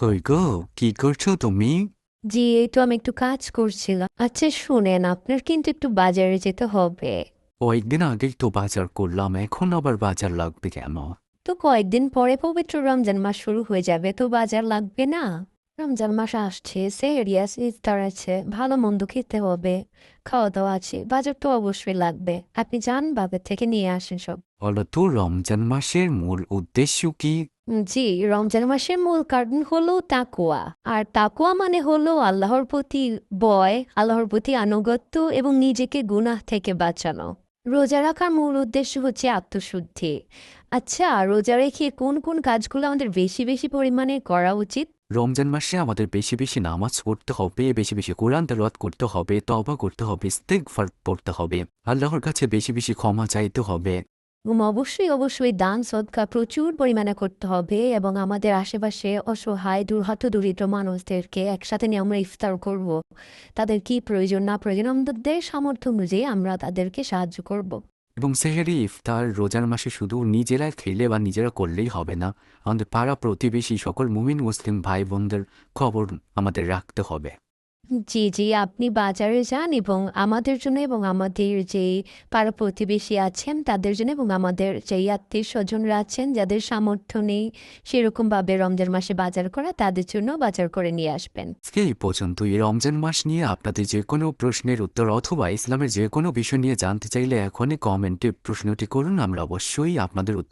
কই গো, কি করছো তুমি? জি, এই তো আমি একটু কাজ করছিলাম। আচ্ছা শুনেন, আপনার কিন্তু একটু বাজারে যেতে হবে। কয়েকদিন আগেই তো বাজার করলাম, এখন আবার বাজার লাগবে কেন? তো কয়েকদিন পরে পবিত্র রমজান মাস শুরু হয়ে যাবে, তো বাজার লাগবে না? রমজান মাস আসছে, সেহরি আছে, ইফতার আছে, ভালো মন্দ খেতে হবে, খাওয়া দাওয়া আছে, বাজার তো অবশ্যই লাগবে। আপনি যান বাজার থেকে নিয়ে আসেন সব। বলো তো, রমজান মাসের মূল উদ্দেশ্য কি? জি, রমজান মাসের মূল কারণ হলো তাকওয়া। আর তাকওয়া মানে হলো আল্লাহর প্রতি ভয়, আল্লাহর প্রতি আনুগত্য এবং নিজেকে গুনাহ থেকে বাঁচানো। রোজা রাখার মূল উদ্দেশ্য হচ্ছে আত্মশুদ্ধি। আচ্ছা, রোজা রেখে কোন কোন কাজগুলো আমাদের বেশি বেশি পরিমাণে করা উচিত? রমজান মাসে আমাদের বেশি বেশি নামাজ পড়তে হবে, বেশি বেশি কোরআন তেলাওয়াত করতে হবে, তওবা করতে হবে, ইস্তিগফার পড়তে হবে, আল্লাহর কাছে বেশি বেশি ক্ষমা চাইতে হবে। অবশ্যই অবশ্যই দান সদকা প্রচুর পরিমাণে করতে হবে এবং আমাদের আশেপাশে অসহায় দুর্হত দরিদ্র মানুষদেরকে একসাথে নিয়ে আমরা ইফতার করব। তাদের কি প্রয়োজন না প্রয়োজন আমাদের সামর্থ্য অনুযায়ী আমরা তাদেরকে সাহায্য করব। এবং সেহরি ইফতার রোজার মাসে শুধু নিজেরা খেলে বা নিজেরা করলেই হবে না, আমাদের পাড়া প্রতিবেশী সকল মুমিন মুসলিম ভাই বোনদের খবর আমাদের রাখতে হবে। জি, জি, আপনি বাজারে যান এবং আমাদের জন্য এবং আমাদের যে পাড়া প্রতিবেশী আছেন তাদের জন্য এবং আমাদের যেই আত্মীয়-স্বজনরা আছেন যাদের সামর্থ্য নেই সেরকমভাবে রমজান মাসে বাজার করা, তাদের জন্য বাজার করে নিয়ে আসবেন। আজকে এই পর্যন্তই। রমজান মাস নিয়ে আপনাদের যে কোনো প্রশ্নের উত্তর অথবা ইসলামের যে কোনো বিষয় নিয়ে জানতে চাইলে এখনই কমেন্টে প্রশ্নটি করুন, আমরা অবশ্যই আপনাদের উত্তর